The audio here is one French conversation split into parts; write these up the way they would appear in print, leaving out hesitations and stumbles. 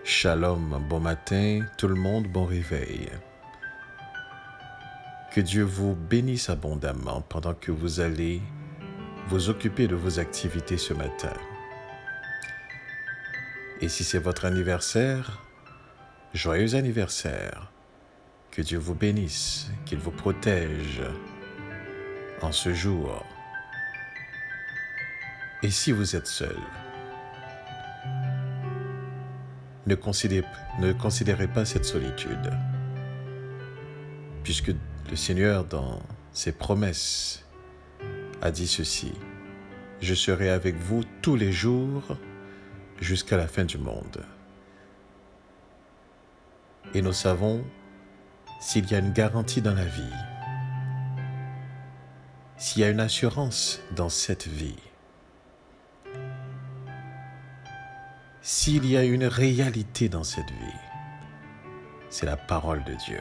Shalom, bon matin, tout le monde, bon réveil. Que Dieu vous bénisse abondamment pendant que vous allez vous occuper de vos activités ce matin. Et si c'est votre anniversaire, joyeux anniversaire. Que Dieu vous bénisse, qu'il vous protège en ce jour. Et si vous êtes seul, ne considérez pas cette solitude, puisque le Seigneur, dans ses promesses, a dit ceci: je serai avec vous tous les jours jusqu'à la fin du monde. Et nous savons, s'il y a une garantie dans la vie, s'il y a une assurance dans cette vie, s'il y a une réalité dans cette vie, c'est la parole de Dieu.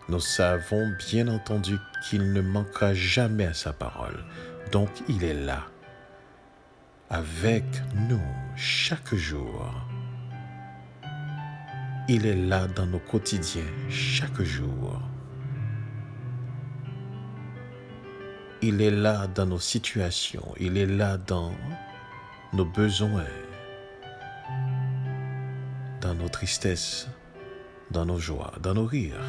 Nous savons bien entendu qu'il ne manquera jamais à sa parole. Donc il est là, avec nous chaque jour. Il est là dans nos quotidiens chaque jour. Il est là dans nos situations. Il est là dans nos besoins, dans nos tristesses, dans nos joies, dans nos rires.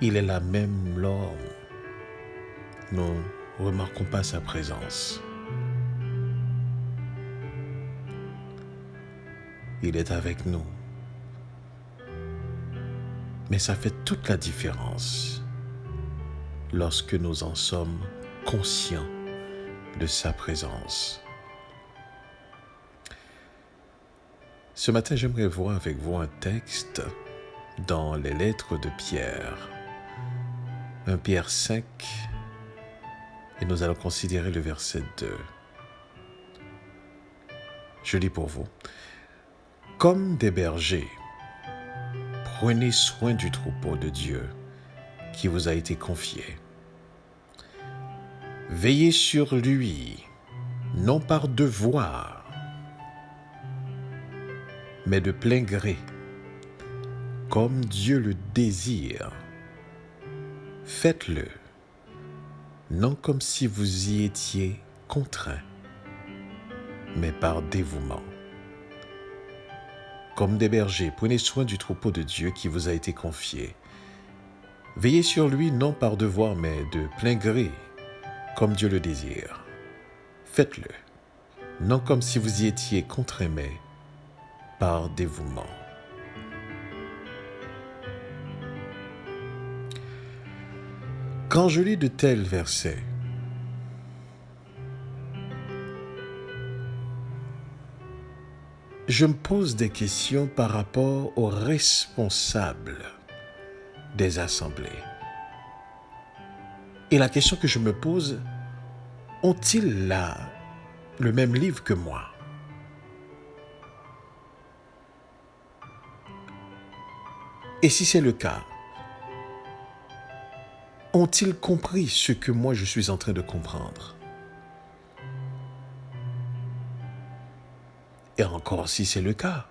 Il est là même lors nous ne remarquons pas sa présence. Il est avec nous. Mais ça fait toute la différence lorsque nous en sommes conscients de sa présence. Ce matin, j'aimerais voir avec vous un texte dans les lettres de Pierre, 1 Pierre 5, et nous allons considérer le verset 2. Je lis pour vous. Comme des bergers, prenez soin du troupeau de Dieu qui vous a été confié. Veillez sur lui, non par devoir, mais de plein gré, comme Dieu le désire. Faites-le, non comme si vous y étiez contraint, mais par dévouement. Comme des bergers, prenez soin du troupeau de Dieu qui vous a été confié. Veillez sur lui non par devoir, mais de plein gré, comme Dieu le désire. Faites-le, non comme si vous y étiez contraint, mais par dévouement. Quand je lis de tels versets, je me pose des questions par rapport aux responsables des assemblées. Et la question que je me pose, ont-ils là le même livre que moi? Et si c'est le cas, ont-ils compris ce que moi je suis en train de comprendre? Et encore si c'est le cas,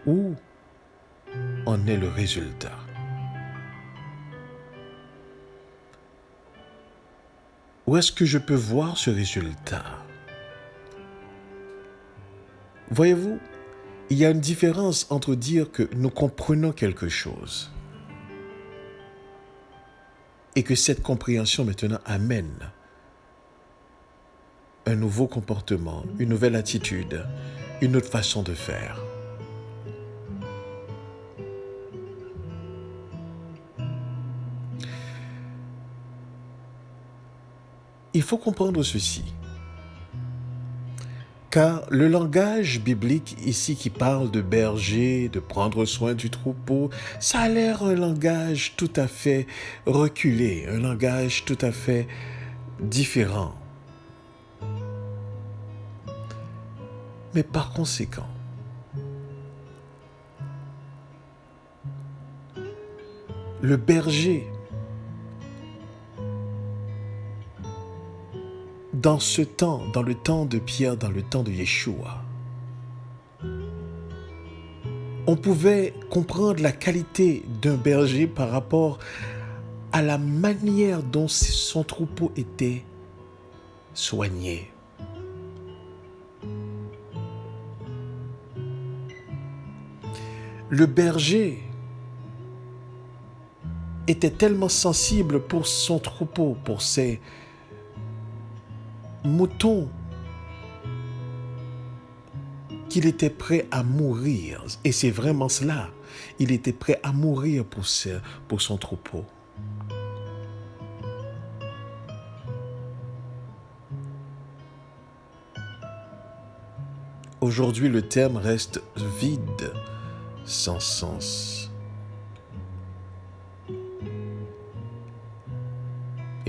où en est le résultat? Où est-ce que je peux voir ce résultat? Voyez-vous, il y a une différence entre dire que nous comprenons quelque chose et que cette compréhension maintenant amène un nouveau comportement, une nouvelle attitude, une autre façon de faire. Il faut comprendre ceci, car le langage biblique ici qui parle de berger, de prendre soin du troupeau, ça a l'air un langage tout à fait reculé, un langage tout à fait différent. Mais par conséquent, le berger dans ce temps, dans le temps de Pierre, dans le temps de Yeshua, on pouvait comprendre la qualité d'un berger par rapport à la manière dont son troupeau était soigné. Le berger était tellement sensible pour son troupeau, pour ses moutons, qu'il était prêt à mourir. Et c'est vraiment cela. Il était prêt à mourir pour son troupeau. Aujourd'hui, le terme reste vide, sans sens.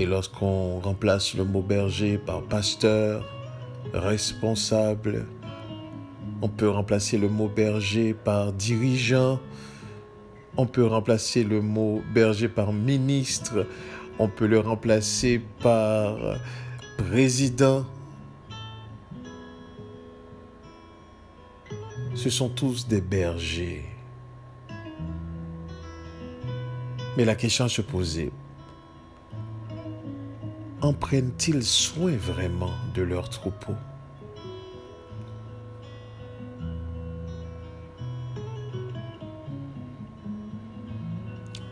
Et lorsqu'on remplace le mot berger par pasteur, responsable, on peut remplacer le mot berger par dirigeant, on peut remplacer le mot berger par ministre, on peut le remplacer par président. Ce sont tous des bergers. Mais la question à se poser, en prennent-ils soin vraiment de leur troupeau?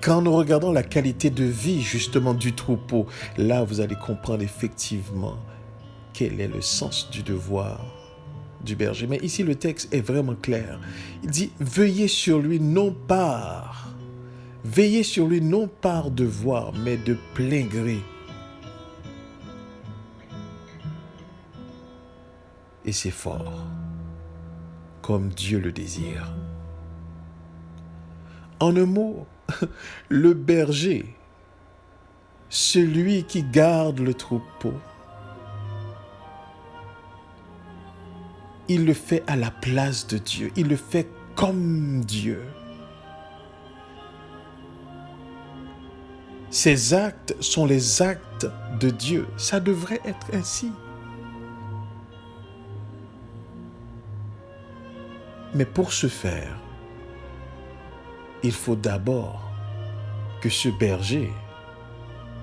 Quand nous regardons la qualité de vie justement du troupeau, là vous allez comprendre effectivement quel est le sens du devoir du berger. Mais ici le texte est vraiment clair. Il dit « Veillez sur lui non par devoir, mais de plein gré. » Et c'est fort, comme Dieu le désire. En un mot, le berger, celui qui garde le troupeau, il le fait à la place de Dieu, il le fait comme Dieu. Ses actes sont les actes de Dieu, ça devrait être ainsi. Mais pour ce faire, il faut d'abord que ce berger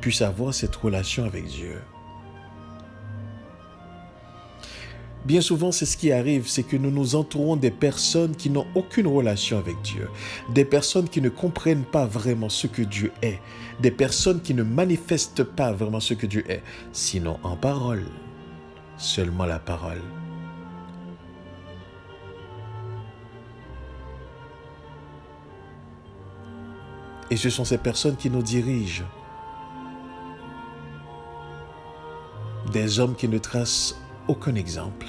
puisse avoir cette relation avec Dieu. Bien souvent, c'est ce qui arrive, c'est que nous nous entourons des personnes qui n'ont aucune relation avec Dieu, des personnes qui ne comprennent pas vraiment ce que Dieu est, des personnes qui ne manifestent pas vraiment ce que Dieu est, sinon en parole, seulement la parole. Et ce sont ces personnes qui nous dirigent. Des hommes qui ne tracent aucun exemple.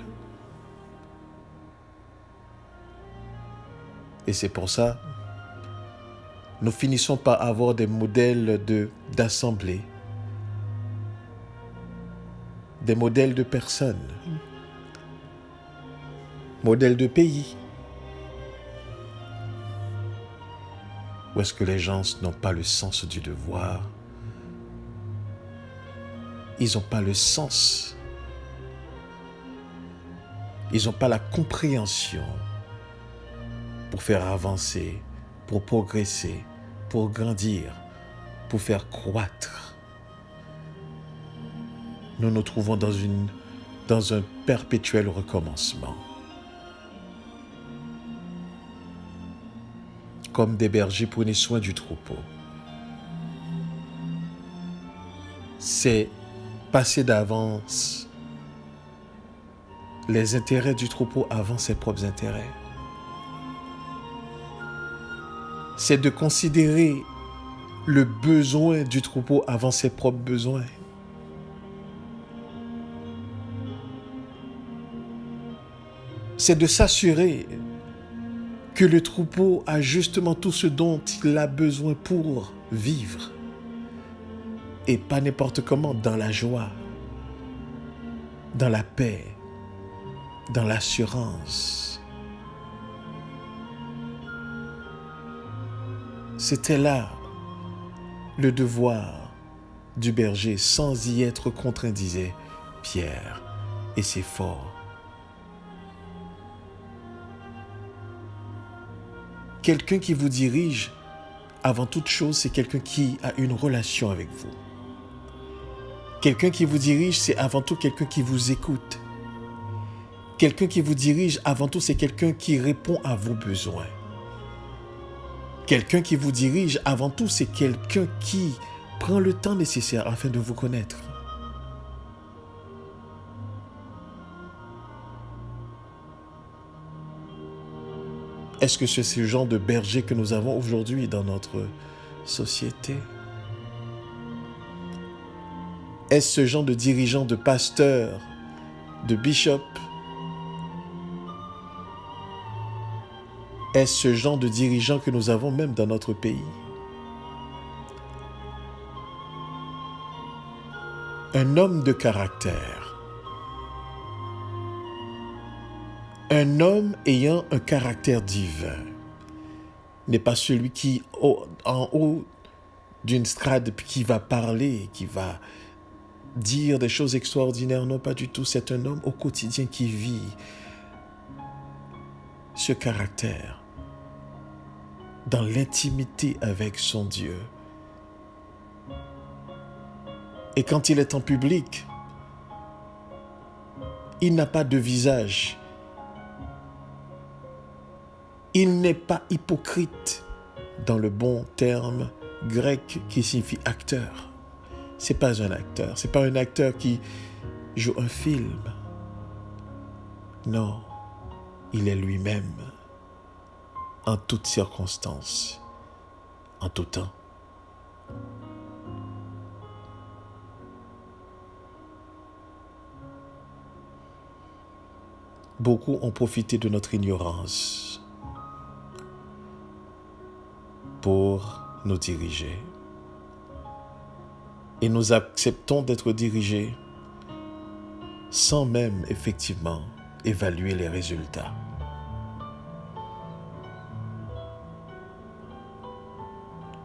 Et c'est pour ça, nous finissons par avoir des modèles d'assemblée, des modèles de personnes, modèles de pays, où est-ce que les gens n'ont pas le sens du devoir, ils n'ont pas le sens, ils n'ont pas la compréhension pour faire avancer, pour progresser, pour grandir, pour faire croître. Nous nous trouvons dans un perpétuel recommencement. Comme des bergers, prenez soin du troupeau. C'est passer d'avance les intérêts du troupeau avant ses propres intérêts. C'est de considérer le besoin du troupeau avant ses propres besoins. C'est de s'assurer que le troupeau a justement tout ce dont il a besoin pour vivre. Et pas n'importe comment, dans la joie, dans la paix, dans l'assurance. C'était là le devoir du berger, sans y être contraint, disait pierre et c'est fort. Quelqu'un qui vous dirige, avant toute chose, c'est quelqu'un qui a une relation avec vous. Quelqu'un qui vous dirige, c'est avant tout quelqu'un qui vous écoute. Quelqu'un qui vous dirige, avant tout, c'est quelqu'un qui répond à vos besoins. Quelqu'un qui vous dirige, avant tout, c'est quelqu'un qui prend le temps nécessaire afin de vous connaître. Est-ce que c'est ce genre de berger que nous avons aujourd'hui dans notre société? Est-ce ce genre de dirigeant, de pasteur, de bishop? Est-ce ce genre de dirigeant que nous avons même dans notre pays? Un homme de caractère. Un homme ayant un caractère divin n'est pas celui qui, en haut d'une strade, qui va parler, qui va dire des choses extraordinaires. Non, pas du tout. C'est un homme au quotidien qui vit ce caractère dans l'intimité avec son Dieu. Et quand il est en public, il n'a pas de visage. Il n'est pas hypocrite dans le bon terme grec qui signifie acteur. C'est pas un acteur. C'est pas un acteur qui joue un film. Non, il est lui-même en toutes circonstances, en tout temps. Beaucoup ont profité de notre ignorance pour nous diriger. Et nous acceptons d'être dirigés sans même effectivement évaluer les résultats.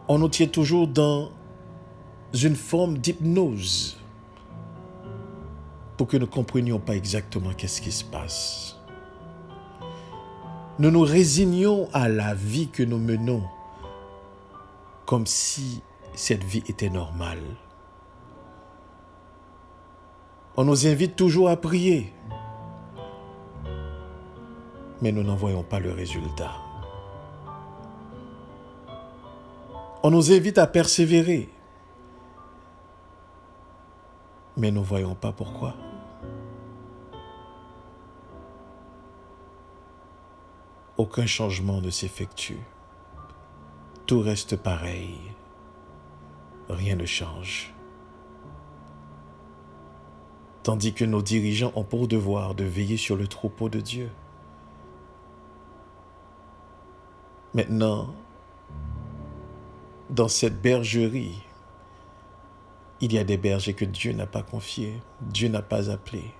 On nous tient toujours dans une forme d'hypnose pour que nous ne comprenions pas exactement qu'est-ce qui se passe. Nous nous résignons à la vie que nous menons comme si cette vie était normale. On nous invite toujours à prier, mais nous n'en voyons pas le résultat. On nous invite à persévérer, mais nous ne voyons pas pourquoi. Aucun changement ne s'effectue. Tout reste pareil. Rien ne change. Tandis que nos dirigeants ont pour devoir de veiller sur le troupeau de Dieu. Maintenant, dans cette bergerie, il y a des bergers que Dieu n'a pas confiés, Dieu n'a pas appelés.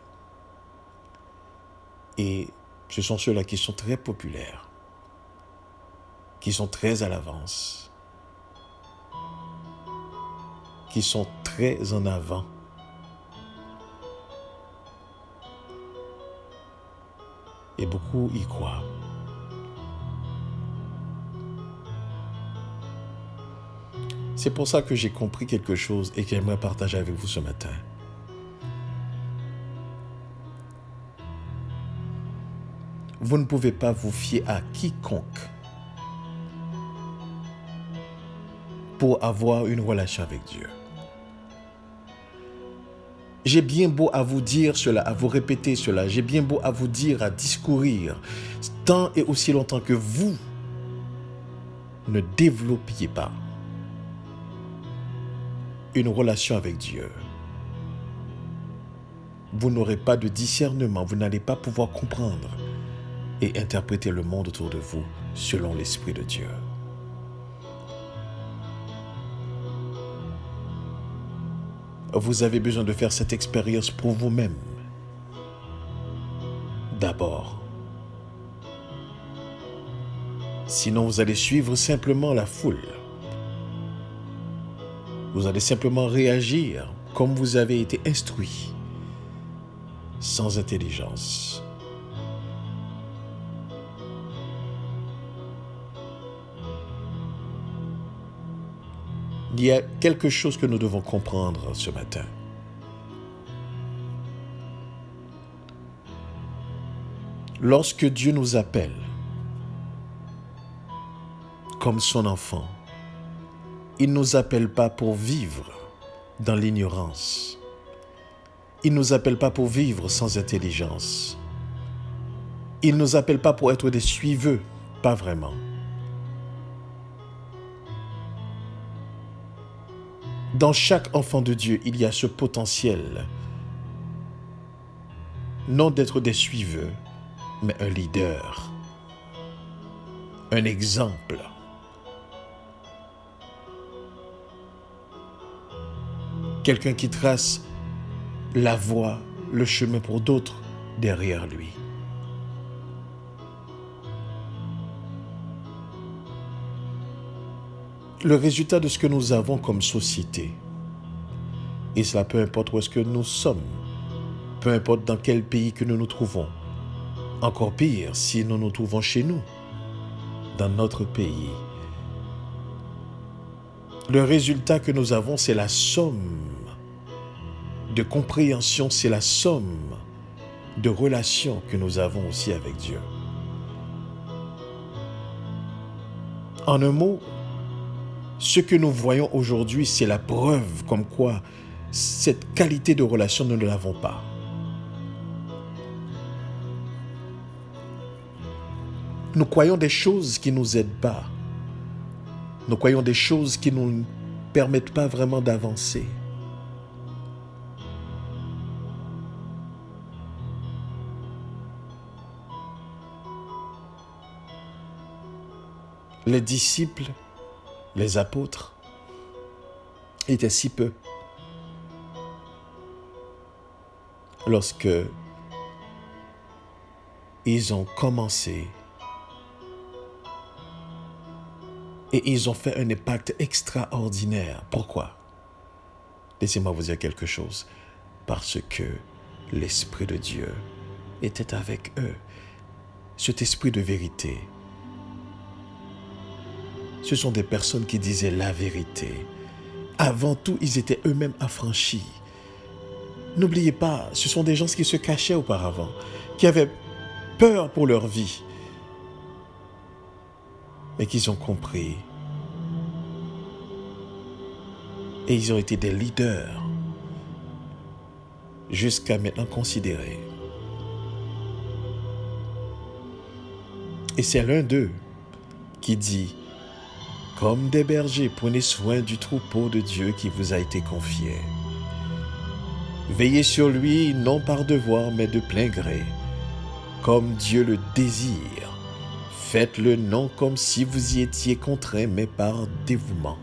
Et ce sont ceux-là qui sont très populaires, qui sont très à l'avance, qui sont très en avant. Et beaucoup y croient. C'est pour ça que j'ai compris quelque chose et que j'aimerais partager avec vous ce matin. Vous ne pouvez pas vous fier à quiconque pour avoir une relation avec Dieu. J'ai bien beau à vous dire cela, à vous répéter cela, j'ai bien beau à vous dire, à discourir, tant et aussi longtemps que vous ne développiez pas une relation avec Dieu, vous n'aurez pas de discernement, vous n'allez pas pouvoir comprendre et interpréter le monde autour de vous selon l'Esprit de Dieu. Vous avez besoin de faire cette expérience pour vous-même. D'abord. Sinon, vous allez suivre simplement la foule. Vous allez simplement réagir comme vous avez été instruit. sans intelligence. Il y a quelque chose que nous devons comprendre ce matin. Lorsque Dieu nous appelle comme son enfant, il ne nous appelle pas pour vivre dans l'ignorance. Il ne nous appelle pas pour vivre sans intelligence. Il ne nous appelle pas pour être des suiveux, pas vraiment. Dans chaque enfant de Dieu, il y a ce potentiel, non d'être des suiveux, mais un leader, un exemple. Quelqu'un qui trace la voie, le chemin pour d'autres derrière lui. Le résultat de ce que nous avons comme société, et cela peu importe où est-ce que nous sommes, peu importe dans quel pays que nous nous trouvons, encore pire si nous nous trouvons chez nous, dans notre pays. Le résultat que nous avons, c'est la somme de compréhension, c'est la somme de relations que nous avons aussi avec Dieu. En un mot, ce que nous voyons aujourd'hui, c'est la preuve comme quoi cette qualité de relation, nous ne l'avons pas. Nous croyons des choses qui ne nous aident pas. Nous croyons des choses qui ne nous permettent pas vraiment d'avancer. Les disciples, les apôtres, étaient si peu. Lorsque ils ont commencé et ils ont fait un impact extraordinaire. Pourquoi? Laissez-moi vous dire quelque chose. Parce que l'Esprit de Dieu était avec eux. Cet esprit de vérité. Ce sont des personnes qui disaient la vérité. Avant tout, ils étaient eux-mêmes affranchis. N'oubliez pas, ce sont des gens qui se cachaient auparavant, qui avaient peur pour leur vie, mais qu'ils ont compris. Et ils ont été des leaders, jusqu'à maintenant considérés. Et c'est l'un d'eux qui dit: comme des bergers, prenez soin du troupeau de Dieu qui vous a été confié. Veillez sur lui, non par devoir, mais de plein gré, comme Dieu le désire. Faites-le non comme si vous y étiez contraint, mais par dévouement.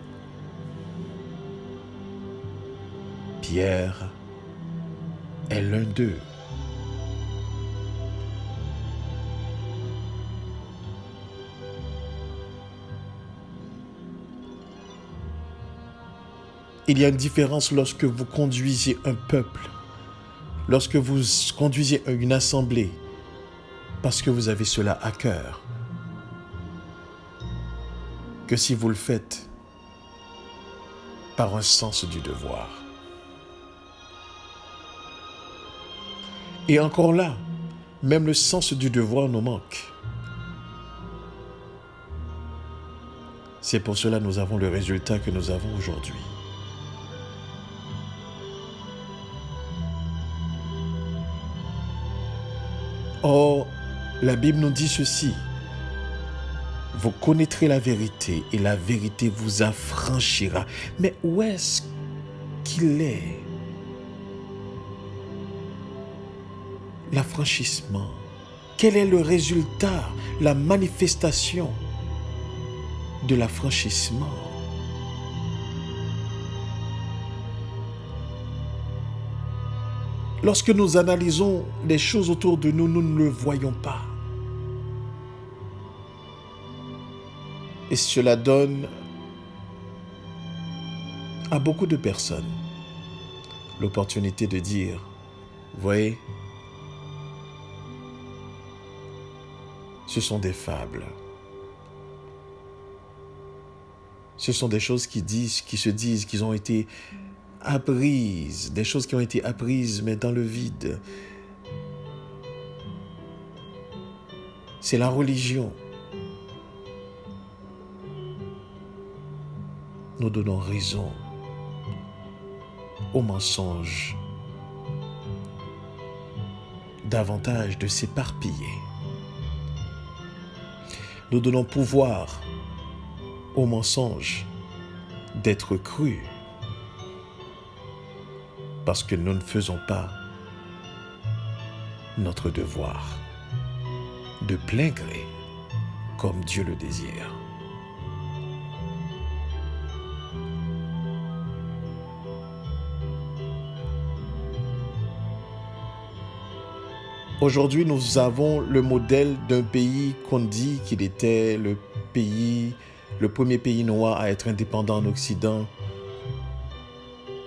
Pierre est l'un d'eux. Il y a une différence lorsque vous conduisez un peuple, lorsque vous conduisez une assemblée, parce que vous avez cela à cœur, que si vous le faites par un sens du devoir. Et encore là, même le sens du devoir nous manque. C'est pour cela que nous avons le résultat que nous avons aujourd'hui. Or, la Bible nous dit ceci: vous connaîtrez la vérité et la vérité vous affranchira. Mais où est-ce qu'il est l'affranchissement? Quel est le résultat, la manifestation de l'affranchissement? Lorsque nous analysons les choses autour de nous, nous ne le voyons pas. Et cela donne à beaucoup de personnes l'opportunité de dire: voyez, ce sont des fables. Ce sont des choses qui se disent, qu'ils ont été apprises, des choses qui ont été apprises, mais dans le vide. C'est la religion. Nous donnons raison aux mensonges davantage de s'éparpiller. Nous donnons pouvoir aux mensonges d'être crus parce que nous ne faisons pas notre devoir de plein gré comme Dieu le désire. Aujourd'hui, nous avons le modèle d'un pays qu'on dit qu'il était le premier pays noir à être indépendant en Occident.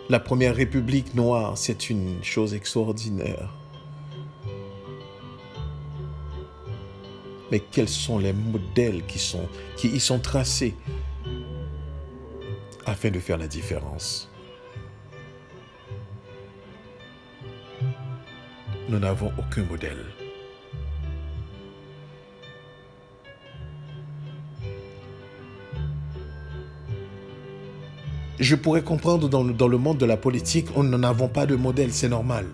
La première république noire, c'est une chose extraordinaire. Mais quels sont les modèles qui y sont tracés afin de faire la différence? Nous n'avons aucun modèle. Je pourrais comprendre dans le monde de la politique, nous n'avons pas de modèle, c'est normal.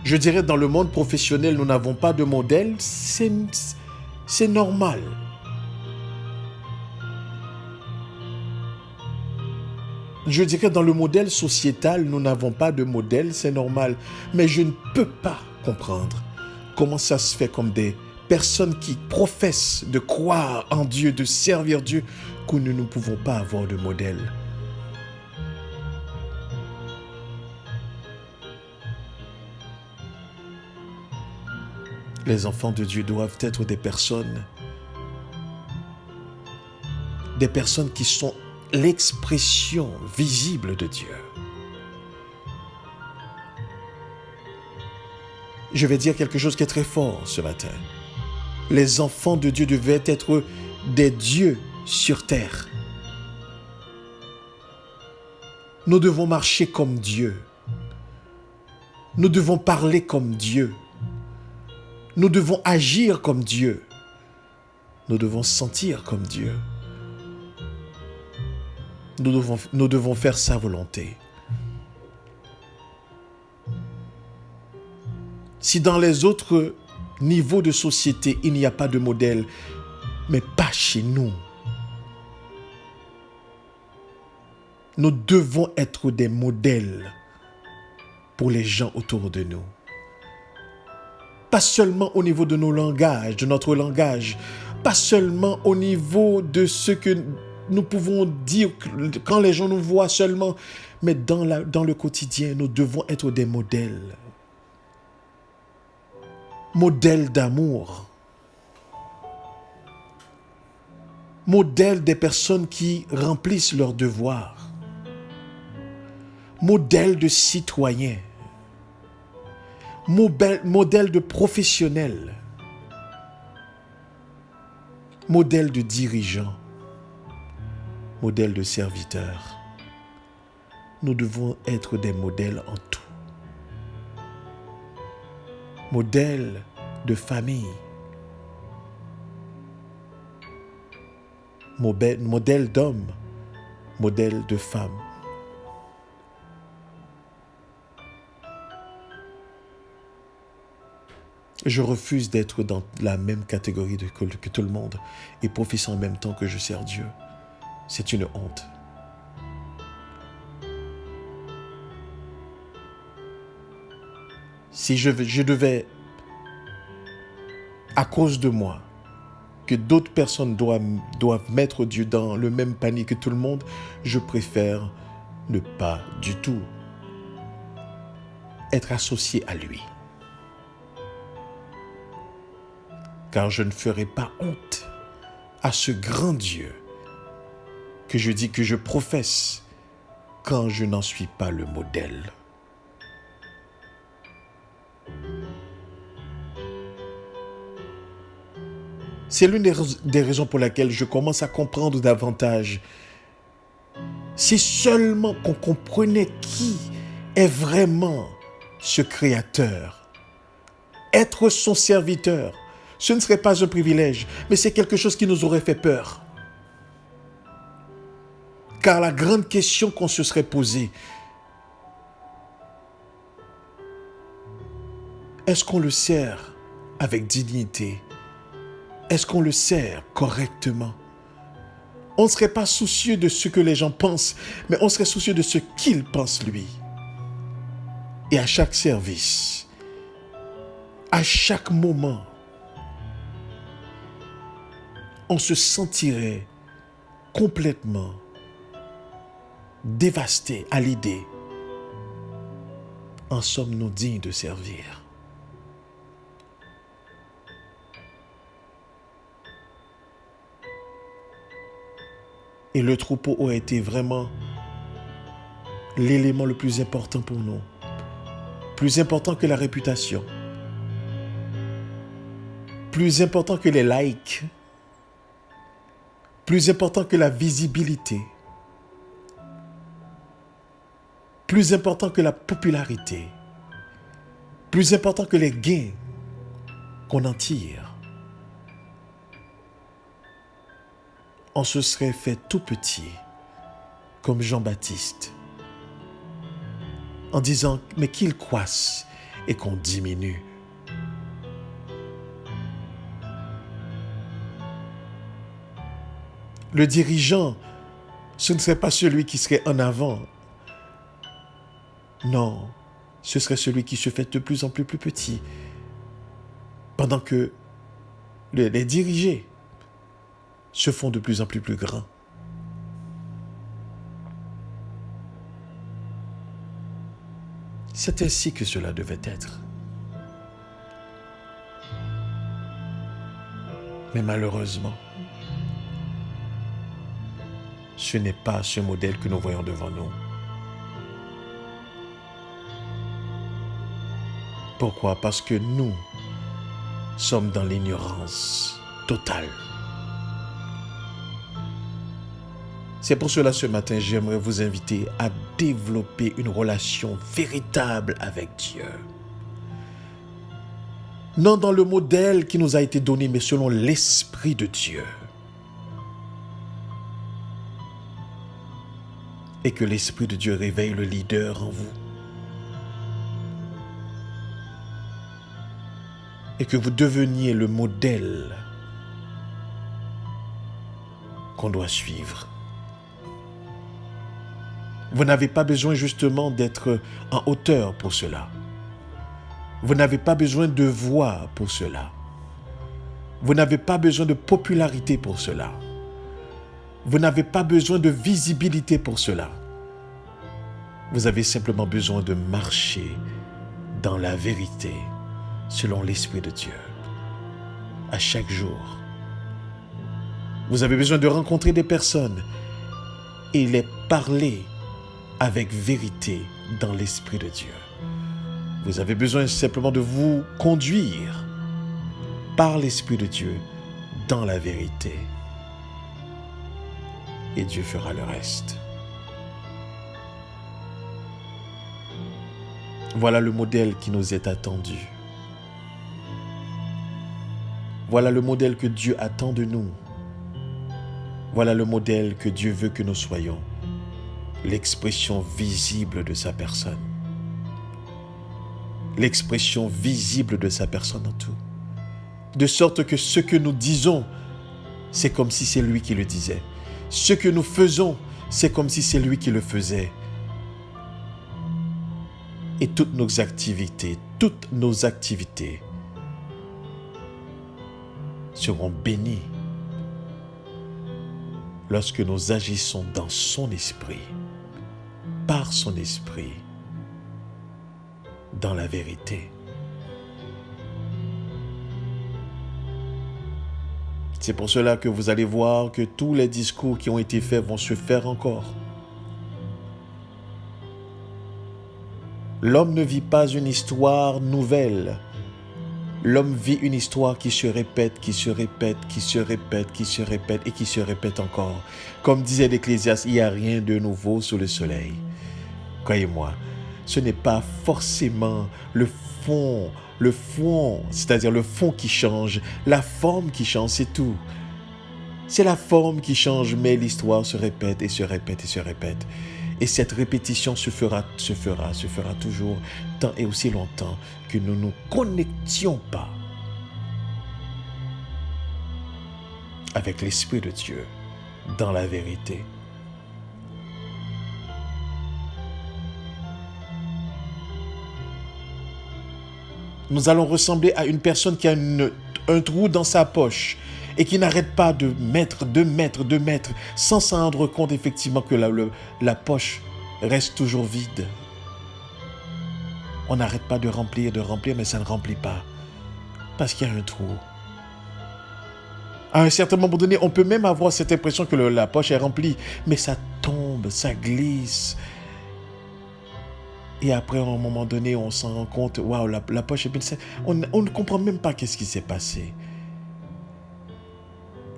Je dirais dans le monde professionnel, nous n'avons pas de modèle, c'est normal. Je dirais dans le modèle sociétal, nous n'avons pas de modèle, c'est normal. Mais je ne peux pas comprendre comment ça se fait comme des personnes qui professent de croire en Dieu, de servir Dieu, que nous ne pouvons pas avoir de modèle. Les enfants de Dieu doivent être des personnes qui sont l'expression visible de Dieu. Je vais dire quelque chose qui est très fort ce matin. Les enfants de Dieu devaient être des dieux sur terre. Nous devons marcher comme Dieu. Nous devons parler comme Dieu. Nous devons agir comme Dieu. Nous devons sentir comme Dieu. Nous devons faire sa volonté. Si dans les autres niveaux de société, il n'y a pas de modèle, mais pas chez nous. Nous devons être des modèles pour les gens autour de nous. Pas seulement au niveau de nos langages, de notre langage, pas seulement au niveau de ce que nous pouvons dire quand les gens nous voient seulement, mais dans le quotidien, nous devons être des modèles. Modèles d'amour. Modèles des personnes qui remplissent leurs devoirs. Modèles de citoyens. Modèles de professionnels. Modèles de dirigeants. Modèle de serviteurs. Nous devons être des modèles en tout. Modèle de famille. Modèle d'homme. Modèle de femme. Je refuse d'être dans la même catégorie que tout le monde et professer en même temps que je sers Dieu. C'est une honte. Si je devais, à cause de moi, que d'autres personnes doivent mettre Dieu dans le même panier que tout le monde, je préfère ne pas du tout être associé à lui. Car je ne ferai pas honte à ce grand Dieu que je dis que je professe quand je n'en suis pas le modèle. C'est l'une des raisons pour lesquelles je commence à comprendre davantage. Si seulement qu'on comprenait qui est vraiment ce Créateur. Être son serviteur, ce ne serait pas un privilège, mais c'est quelque chose qui nous aurait fait peur. Car la grande question qu'on se serait posée, est-ce qu'on le sert avec dignité? Est-ce qu'on le sert correctement? On ne serait pas soucieux de ce que les gens pensent, mais on serait soucieux de ce qu'il pense lui. Et à chaque service, à chaque moment, on se sentirait complètement dévasté à l'idée, en sommes-nous dignes de servir? Et le troupeau aurait été vraiment l'élément le plus important pour nous. Plus important que la réputation. Plus important que les likes. Plus important que la visibilité. Plus important que la popularité. Plus important que les gains qu'on en tire. On se serait fait tout petit, comme Jean-Baptiste, en disant mais qu'il croisse et qu'on diminue. Le dirigeant, ce ne serait pas celui qui serait en avant. Non, ce serait celui qui se fait de plus en plus petit, pendant que les dirigés se font de plus en plus grands. C'est ainsi que cela devait être. Mais malheureusement, ce n'est pas ce modèle que nous voyons devant nous. Pourquoi? Parce que nous sommes dans l'ignorance totale. C'est pour cela ce matin, j'aimerais vous inviter à développer une relation véritable avec Dieu. Non dans le modèle qui nous a été donné, mais selon l'Esprit de Dieu. Et que l'Esprit de Dieu réveille le leader en vous. Et que vous deveniez le modèle qu'on doit suivre. Vous n'avez pas besoin justement d'être en hauteur pour cela. Vous n'avez pas besoin de voix pour cela. Vous n'avez pas besoin de popularité pour cela. Vous n'avez pas besoin de visibilité pour cela. Vous avez simplement besoin de marcher dans la vérité selon l'Esprit de Dieu à chaque jour. Vous avez besoin de rencontrer des personnes et les parler avec vérité dans l'Esprit de Dieu. Vous avez besoin simplement de vous conduire par l'Esprit de Dieu dans la vérité. Et Dieu fera le reste. Voilà le modèle qui nous est attendu. Voilà le modèle que Dieu attend de nous. Voilà le modèle que Dieu veut que nous soyons. L'expression visible de sa personne. L'expression visible de sa personne en tout. De sorte que ce que nous disons, c'est comme si c'est lui qui le disait. Ce que nous faisons, c'est comme si c'est lui qui le faisait. Et toutes nos activités seront bénies lorsque nous agissons dans son esprit, par son esprit, dans la vérité. C'est pour cela que vous allez voir que tous les discours qui ont été faits vont se faire encore. L'homme ne vit pas une histoire nouvelle. l'homme vit une histoire qui se répète, qui se répète, qui se répète, qui se répète et qui se répète encore. Comme disait l'Ecclésiaste, il n'y a rien de nouveau sous le soleil. Croyez-moi, ce n'est pas forcément le fond, c'est-à-dire le fond qui change, la forme qui change, c'est tout. C'est la forme qui change, mais l'histoire se répète et se répète et se répète. Et cette répétition se fera toujours tant et aussi longtemps que nous ne nous connections pas avec l'Esprit de Dieu dans la vérité. Nous allons ressembler à une personne qui a un trou dans sa poche et qui n'arrête pas de mettre, sans s'en rendre compte effectivement que la poche reste toujours vide. On n'arrête pas de remplir, mais ça ne remplit pas parce qu'il y a un trou. À un certain moment donné, on peut même avoir cette impression que la poche est remplie, mais ça tombe, ça glisse. Et après, à un moment donné, on s'en rend compte, waouh, la poche est pleine. On ne comprend même pas qu'est-ce qui s'est passé.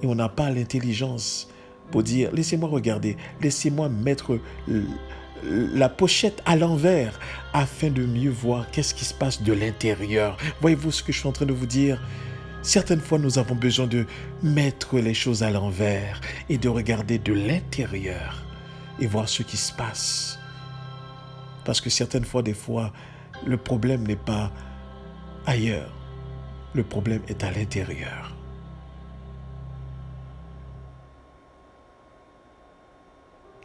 Et on n'a pas l'intelligence pour dire, laissez-moi regarder, laissez-moi mettre la pochette à l'envers afin de mieux voir qu'est-ce qui se passe de l'intérieur. Voyez-vous ce que je suis en train de vous dire? Certaines fois, nous avons besoin de mettre les choses à l'envers et de regarder de l'intérieur et voir ce qui se passe. Parce que certaines fois, le problème n'est pas ailleurs. Le problème est à l'intérieur.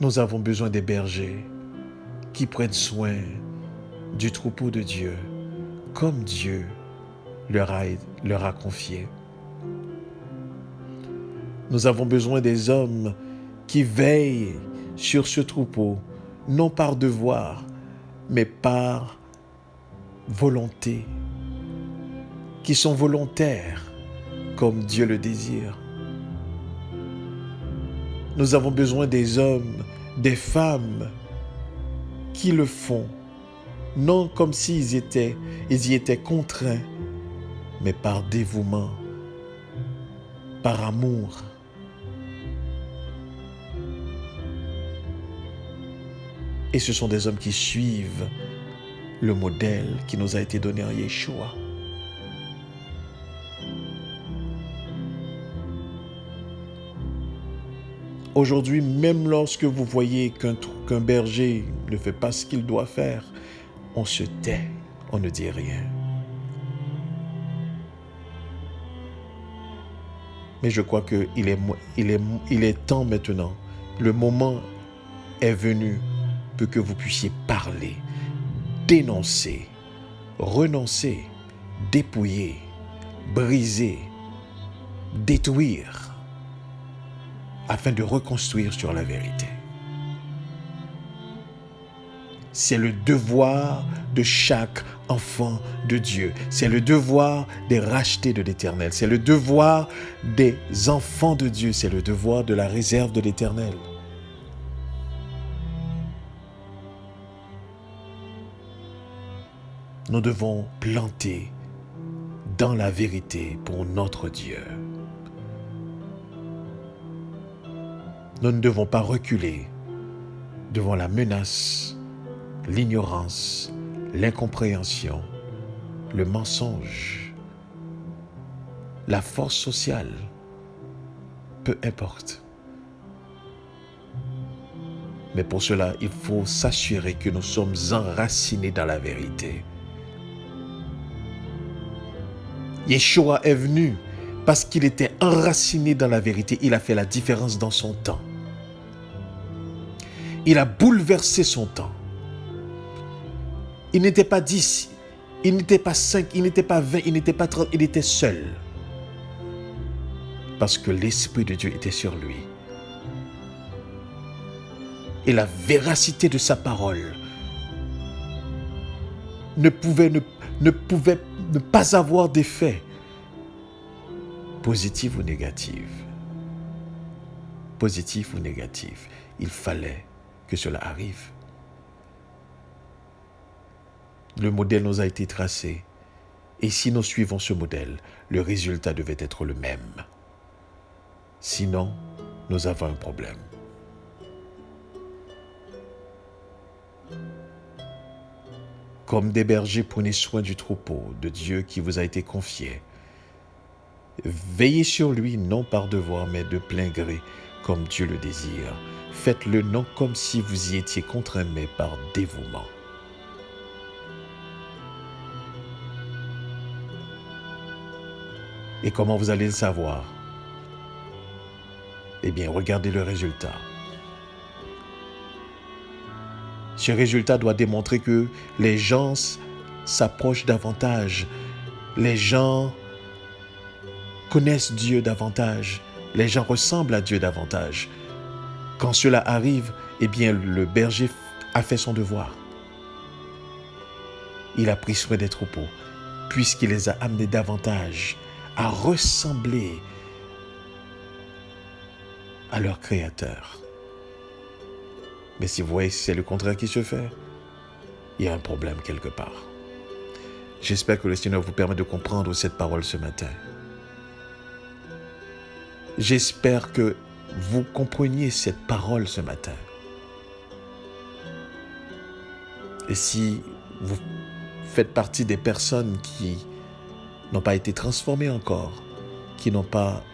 Nous avons besoin des bergers qui prennent soin du troupeau de Dieu, comme Dieu leur a confié. Nous avons besoin des hommes qui veillent sur ce troupeau, non par devoir, mais par volonté, qui sont volontaires, comme Dieu le désire. Nous avons besoin des hommes, des femmes qui le font, non comme s'ils y étaient contraints, mais par dévouement, par amour. Et ce sont des hommes qui suivent le modèle qui nous a été donné en Yeshua. Aujourd'hui, même lorsque vous voyez qu'un berger ne fait pas ce qu'il doit faire, on se tait, on ne dit rien. Mais je crois qu'il est temps maintenant, le moment est venu pour que vous puissiez parler, dénoncer, renoncer, dépouiller, briser, détruire, afin de reconstruire sur la vérité. C'est le devoir de chaque enfant de Dieu. C'est le devoir des rachetés de l'Éternel. C'est le devoir des enfants de Dieu. C'est le devoir de la réserve de l'Éternel. Nous devons planter dans la vérité pour notre Dieu. Nous ne devons pas reculer devant la menace, l'ignorance, l'incompréhension, le mensonge, la force sociale, peu importe. Mais pour cela, il faut s'assurer que nous sommes enracinés dans la vérité. Yeshua est venu parce qu'il était enraciné dans la vérité. Il a fait la différence dans son temps. Il a bouleversé son temps. Il n'était pas 10, il n'était pas 5, il n'était pas 20, il n'était pas 30, il était seul. Parce que l'Esprit de Dieu était sur lui. Et la véracité de sa parole ne pouvait ne pas avoir d'effet positif ou négatif. Positif ou négatif. Il fallait que cela arrive. Le modèle nous a été tracé Et si nous suivons ce modèle, le résultat devait être le même. Sinon, nous avons un problème. Comme des bergers, prenez soin du troupeau de Dieu qui vous a été confié. Veillez sur lui, non par devoir, mais de plein gré, comme Dieu le désire. Faites-le non comme si vous y étiez contraint, mais par dévouement. Et comment vous allez le savoir? Eh bien, regardez le résultat. Ce résultat doit démontrer que les gens s'approchent davantage. Les gens connaissent Dieu davantage. Les gens ressemblent à Dieu davantage. Quand cela arrive, eh bien, le berger a fait son devoir. Il a pris soin des troupeaux, puisqu'il les a amenés davantage à ressembler à leur Créateur. Mais si vous voyez que c'est le contraire qui se fait, il y a un problème quelque part. J'espère que le Seigneur vous permet de comprendre cette parole ce matin. J'espère que vous compreniez cette parole ce matin. Et si vous faites partie des personnes qui n'ont pas été transformées encore, qui n'ont pas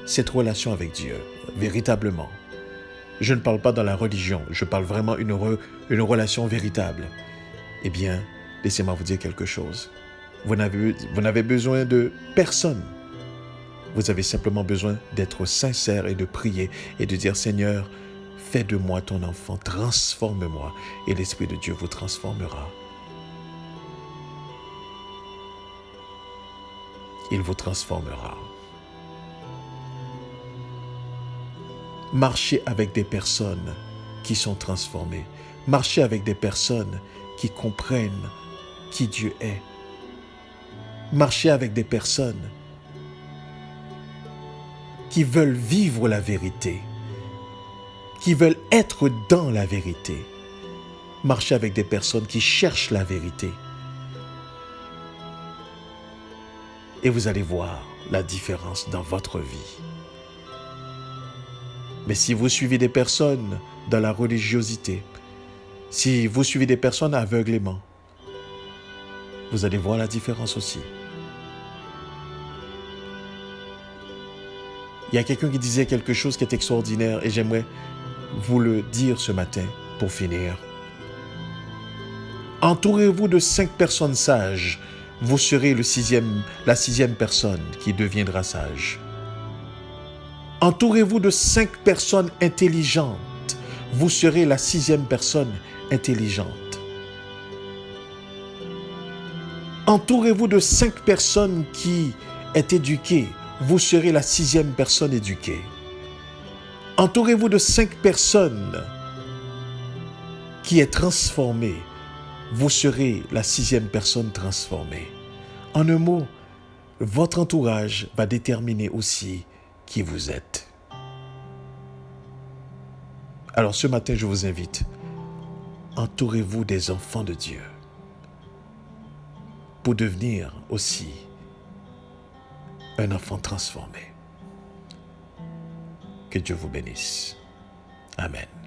cette relation avec Dieu, véritablement, je ne parle pas dans la religion, je parle vraiment une relation véritable, eh bien, laissez-moi vous dire quelque chose. Vous n'avez besoin de personne. Vous avez simplement besoin d'être sincère et de prier et de dire, Seigneur, fais de moi ton enfant, transforme-moi, et l'Esprit de Dieu vous transformera. Il vous transformera. Marchez avec des personnes qui sont transformées. Marchez avec des personnes qui comprennent qui Dieu est. Marchez avec des personnes qui veulent vivre la vérité, qui veulent être dans la vérité. Marchez avec des personnes qui cherchent la vérité. Et vous allez voir la différence dans votre vie. Mais si vous suivez des personnes dans la religiosité, si vous suivez des personnes aveuglément, vous allez voir la différence aussi. Il y a quelqu'un qui disait quelque chose qui est extraordinaire et j'aimerais vous le dire ce matin pour finir. Entourez-vous de 5 personnes sages, vous serez la sixième personne qui deviendra sage. Entourez-vous de 5 personnes intelligentes, vous serez la 6e personne intelligente. Entourez-vous de 5 personnes qui est éduquée, vous serez la 6e personne éduquée. Entourez-vous de 5 personnes qui est transformée, vous serez la 6e personne transformée. En un mot, votre entourage va déterminer aussi qui vous êtes. Alors ce matin, je vous invite, entourez-vous des enfants de Dieu pour devenir aussi un enfant transformé. Que Dieu vous bénisse. Amen.